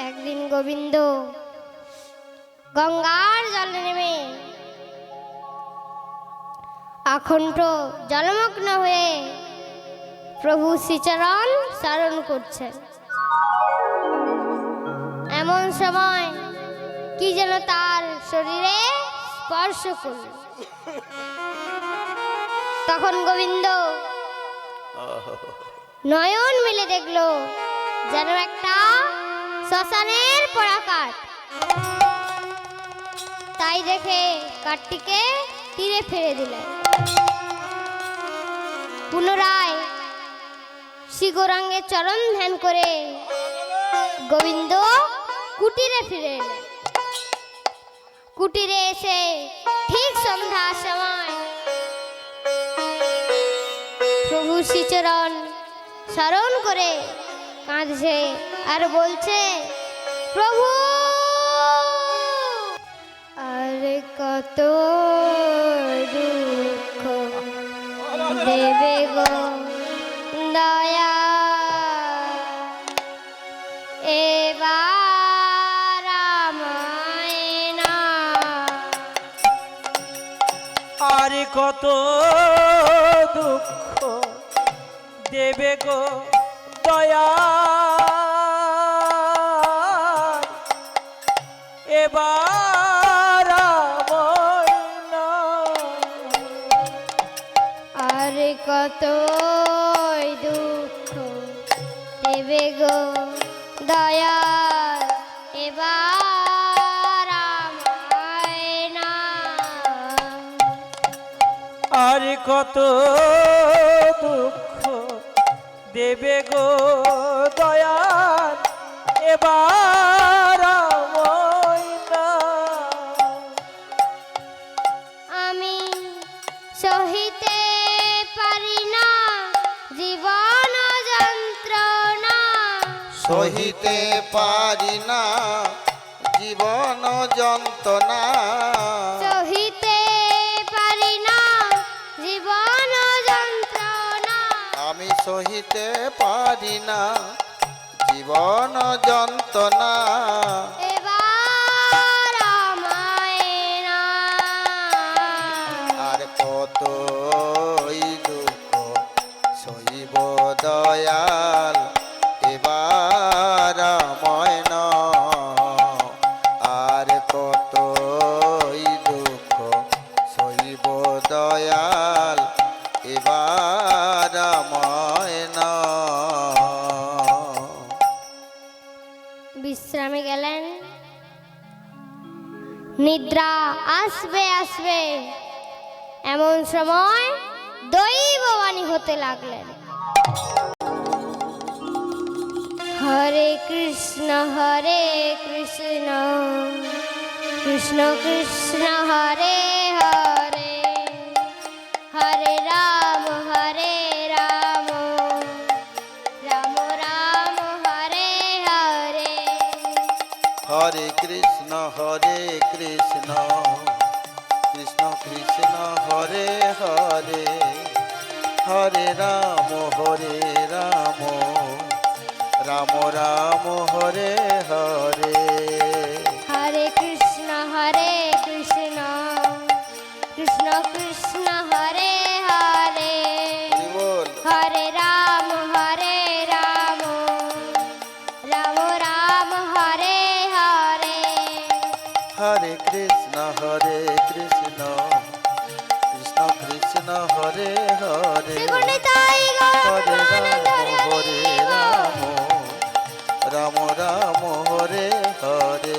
একদিন গোবিন্দ গঙ্গার জলে নেমে আখণ্ড জলমগ্ন হয়ে প্রভু শ্রীচরণ স্মরণ করছে। এমন সময় কি যেন তার শরীরে স্পর্শ করল। তখন গোবিন্দ নয়ন মিলে দেখলো যেন একটা শ্মশানের পোড়া কাঠ। তাই দেখে কাঠটিকে তীরে ফেলে দিলেন। পুনরায় শ্রী গৌরাঙ্গের চরণ ধ্যান করে গোবিন্দ কুটিরে ফিরে এলেন। কুটিরে এসে ঠিক সন্ধ্যার সময় প্রভু শ্রীচরণ স্মরণ করে কাঁদছে আর বলছে, প্রভু আর কত দুঃখ দেবে গো দয়া, এবার আমায় না। আর কত দুঃখ দেবে গো দয়া, এবার আমায় না। আর কত দুঃখ দেবে গো দয়া, এবার আমায় না। আর কত দুঃখ দেবে গো দয়া, এবার আমায় না। আমি সহিতে পারি না জীবন যন্ত্রণা, সহিতে পারি না জীবন যন্ত্রণা, সহিতে পারি না জীবন যন্ত্রণা। আমি সহিতে পারি না জীবন যন্ত্রণা, এবার আমায় না। আর কত দুঃখ সহিব দয়াল, এবার আমায় না। আর কত দুঃখ সহিব দয়াল, এবার আমায় না। বিশ্রামে গেলেন। নিদ্রা আসবে আসবে এমন সময় দৈববাণী হতে লাগলেন, হরে কৃষ্ণ কৃষ্ণ কৃষ্ণ হরে হরে, হরে রাম রাম রাম হরে হরে। হরে কৃষ্ণ কৃষ্ণ কৃষ্ণ হরে হরে, হরে রাম রাম রাম হরে হরে। হরে কৃষ্ণ কৃষ্ণ কৃষ্ণ হরে হরে, হরি বল। হরে রাম রাম রাম হরে হরে। হরে কৃষ্ণ কৃষ্ণ কৃষ্ণ হরে হরে, শ্রীগুণিতাই হরে গৌরাঙ্গ হরে রাম রাম রাম হরে হরে।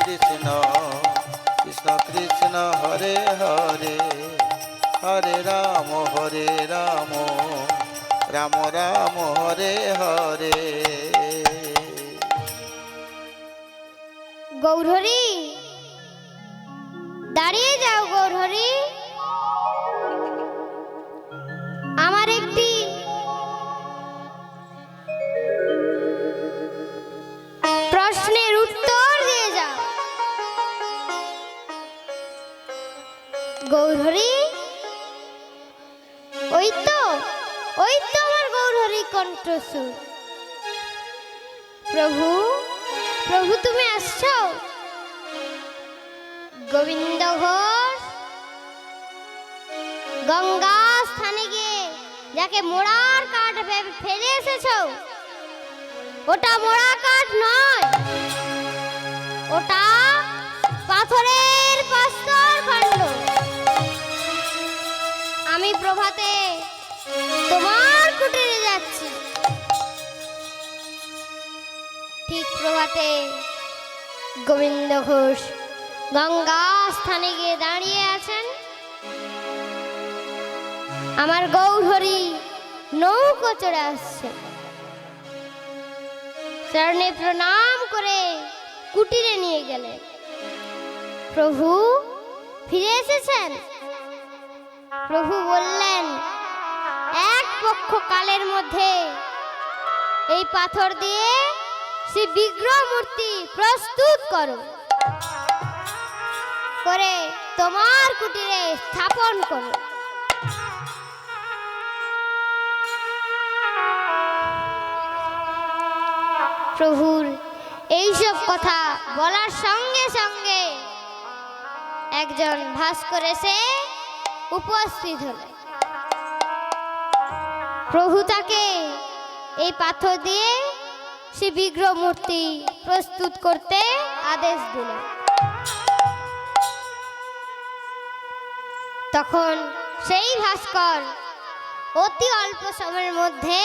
কৃষ্ণ কৃষ্ণ হরে হরে, হরে রাম রাম রাম হরে হরে। গৌরহরি, দাঁড়িয়ে যাও গৌরহরি। আমার একটি প্রশ্নের উত্তর দিয়ে যাও। গৌরহরি, ওই তো আমার গৌরহরি কণ্ঠস্বর। প্রভু, প্রভু তুমি আসছো? গোবিন্দ ঘোষ গঙ্গা স্থানে গিয়ে যাকে মোড়ার কাঠ ফেলে এসেছো, ওটা মোড়া কাঠ নয়, ওটা পাথরের প্রস্তর খণ্ড। আমি প্রভাতে তোমার কুটিরে যাচ্ছি। ঠিক প্রভাতে গোবিন্দ ঘোষ গঙ্গা স্থানে গিয়ে দাঁড়িয়ে আছেন। আমার গৌরহরি নৌকো চড়ে আসছে। চরণে প্রণাম করে কুটিরে নিয়ে গেলেন। প্রভু ফিরে এসেছেন? প্রভু বললেন, এক পক্ষ কালের মধ্যে এই পাথর দিয়ে সে বিগ্রহ মূর্তি প্রস্তুত করো, করে তোমার কুটিরে স্থাপন করো। প্রভুর এইসব কথা বলার সঙ্গে সঙ্গে একজন ভাস্কর এসে উপস্থিত হলেন। প্রভু তাকে এই পাথর দিয়ে সে বিগ্রহ মূর্তি প্রস্তুত করতে আদেশ দিলেন। তখন সেই ভাস্কর অতি অল্প সময়ের মধ্যে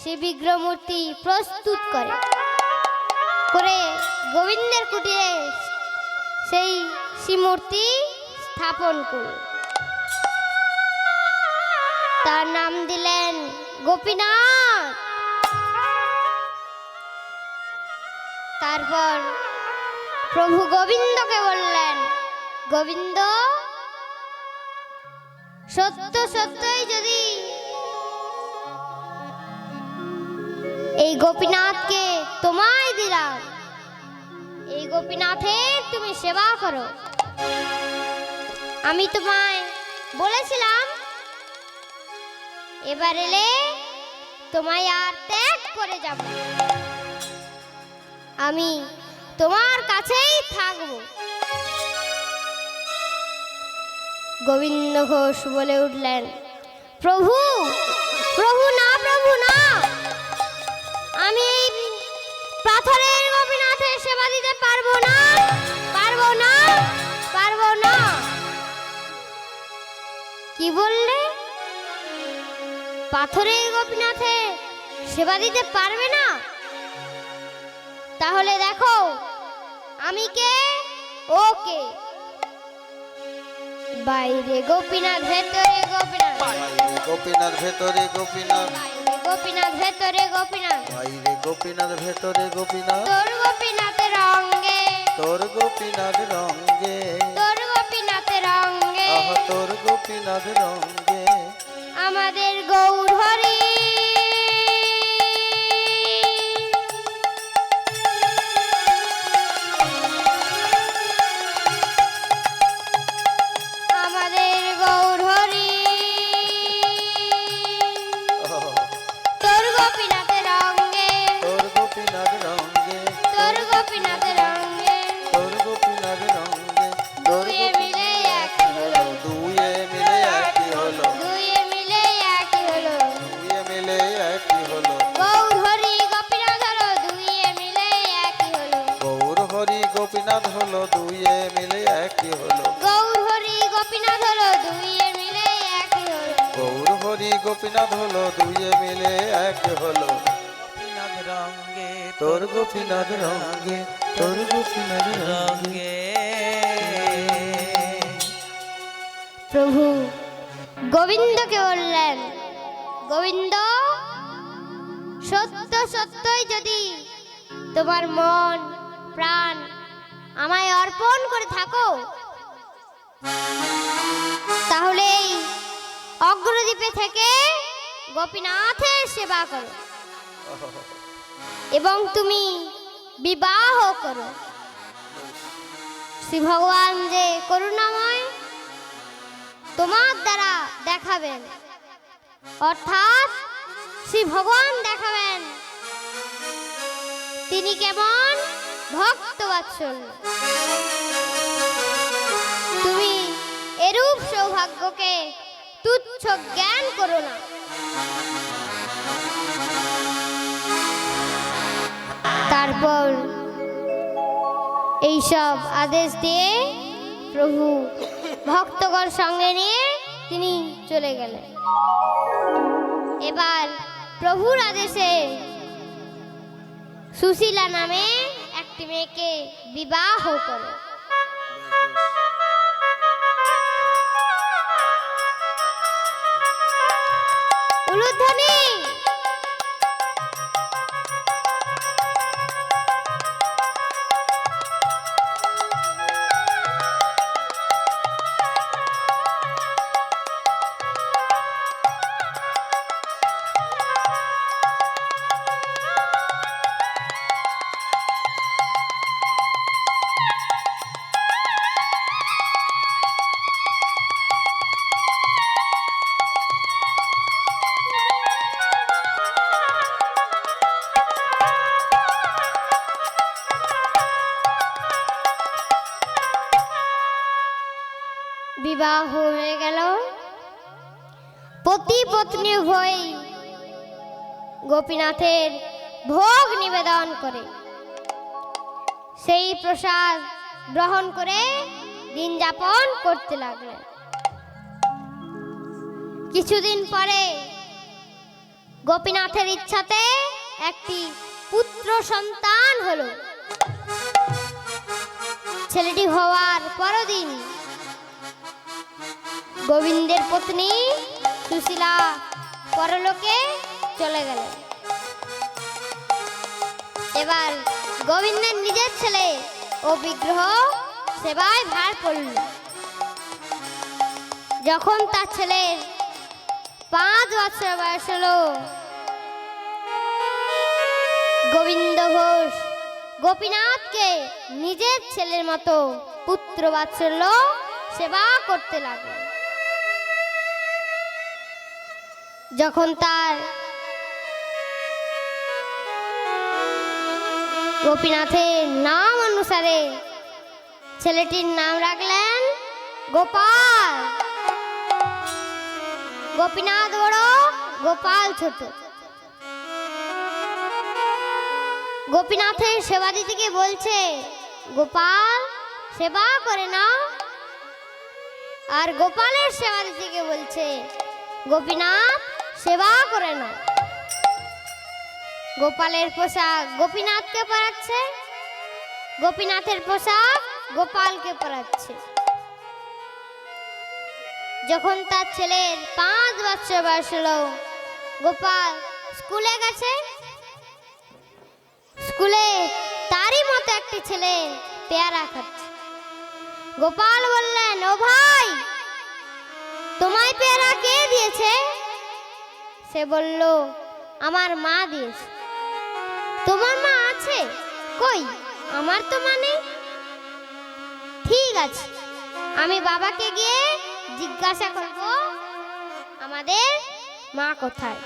সে বিগ্রহ মূর্তি প্রস্তুত করে গোবিন্দের কুটিরে সেই মূর্তি স্থাপন করল। তার নাম দিলেন গোপীনাথ। তারপর প্রভু গোবিন্দকে বললেন, গোবিন্দ, সত্য সত্যই যদি এই গোপীনাথকে তোমায় দিলাম, এই গোপীনাথের তুমি সেবা করো। আমি তোমায় বলেছিলাম এবার এলে তোমায় আর ত্যাগ করে যাব, আমি তোমার কাছেই থাকব। গোবিন্দ ঘোষ বলে উঠলেন, প্রভু, প্রভু না, প্রভু না, আমি এই পাথরের গোপীনাথের সেবা দিতে পারবো না, পারবো না, পারবো না। কি বললে? পাথরের গোপীনাথের সেবা দিতে পারবে না? তাহলে দেখো আমি কে, ও কে। বাইরে গোপীনাথ, ভেতরে গোপীনাথ, গোপীনাথ ভেতরে গোপীনাথ, গোপীনাথ ভেতরে গোপীনাথ, বাইরে গোপীনাথ ভেতরে গোপীনাথ, তোর গোপীনাথের রঙ্গে, তোর গোপীনাথ রঙ্গে, তোর গোপীনাথের রঙ্গে, আহা তোর গোপীনাথ রঙ্গে, আমাদের গৌরহরি। আমাদের গৌরহরি, তোর গোপীনাথের রঙ্গে, তোর গোপীনাথ রঙ্গে, তোর গোপীনাথের রঙ্গে, তোর গোপীনাথ রঙ্গে, তোর দুয়ে মিলে গোপীনাথ একই হলো, দুয়ে মিলে একই হলো, দুয়ে মিলে একই হলো, দুয়ে মিলে একই হলো, গৌরহরি গোপীনাথ হলো, দুয়ে মিলে একই হলো, গৌর হরি গোপীনাথ হলো, দুয়ে মিলে একই হলো, গৌরহরি গোপীনাথ হলো, দুয়ে মিলে একই হলো, গৌর হরি গোপীনাথ হলো, দুয়ে মিলে একই হলো, গোপীনাথ রঙ্গে, তোর গোপীনাথ রঙ্গে, তোর গোপীনাথ রঙ্গে। রঙ্গে। প্রভু গোবিন্দকে বললেন, গোবিন্দ, সত্য সত্যই যদি তোমার মন প্রাণ আমায় অর্পণ করে থাকো, তাহলে এই অগ্রদ্বীপে থেকে গোপীনাথের সেবা করো এবং তুমি বিবাহ করো। শ্রী ভগবান যে করুণাময়, তোমার দ্বারা দেখাবেন, অর্থাৎ শ্রী ভগবান দেখাবেন তিনি কেমন ভক্তবাৎসল্য। তুমি এরূপ সৌভাগ্যকে তুচ্ছ জ্ঞান করো না। তারপর এইসব আদেশ দিয়ে প্রভু ভক্তগণ সঙ্গে নিয়ে তিনি চলে গেলেন। এবার প্রভুর আদেশে সুশীলা নামে একটি মেয়েকে বিবাহ করে। উলুধ্বনি। বিবাহ হয়ে গেল। পতি পত্নী উভয় গোপীনাথের ভোগ নিবেদন করে সেই প্রসাদ গ্রহণ করে দিন যাপন করতে লাগলেন। কিছুদিন পরে গোপীনাথের ইচ্ছাতে একটি পুত্র সন্তান হলো। ছেলেটি হওয়ার পরদিন গোবিন্দের পত্নী সুশীলা পরলোকে চলে গেলেন। এবার গোবিন্দের নিজের ছেলে ও বিগ্রহ সেবায় ভার পড়ল। যখন তার ছেলের 5 বছর বয়স হলো, গোবিন্দ ঘোষ গোপীনাথকে নিজের ছেলের মতো পুত্র বাৎসল্য সেবা করতে লাগলো। যখন তার গোপীনাথের নাম অনুসারে ছেলেটির নাম রাখলেন গোপাল। গোপীনাথ বড়, গোপাল ছোট। গোপীনাথের সেবা দিদিকে বলছে, গোপাল সেবা করে নাও। আর গোপালের সেবা দিদিকে বলছে, গোপীনাথ সেবা করে নাও। গোপালের পোশাক গোপীনাথকে পরাচ্ছে, গোপীনাথের পোশাক গোপালকে পরাচ্ছে। যখন তার ছেলের 5 বছর বয়স হলো, গোপাল স্কুলে গেছে। স্কুলে তারই মতো একটি ছেলে পেয়ারা খাচ্ছে। গোপাল বললেন, ও ভাই, তোমায় পেয়ারা কে দিয়েছে? সে বলল, আমার মা দিয়েছে। তোমার মা আছে? কই, আমার তো মা নেই। ঠিক আছে, আমি বাবাকে গিয়ে জিজ্ঞাসা করব আমাদের মা কোথায়।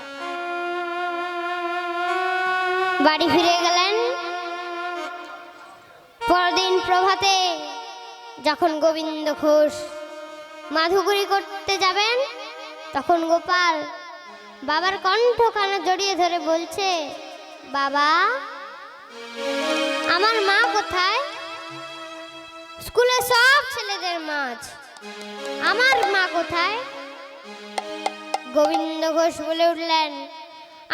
বাড়ি ফিরে গেলেন। পরদিন প্রভাতে যখন গোবিন্দ ঘোষ মাধুগুরি করতে যাবেন, তখন গোপাল বাবার কণ্ঠখানা জড়িয়ে ধরে বলছে, বাবা, আমার মা কোথায়? স্কুলে সব ছেলেদের মা আছে, আমার মা কোথায়? গোবিন্দ ঘোষ বলে উঠলেন,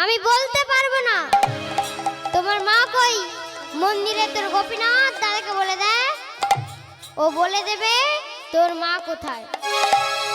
আমি বলতে পারবো না। তোমার মা কই? মন্দিরে তোর গোপীনাথ দাদাকে বলে দে, ও বলে দেবে তোর মা কোথায়।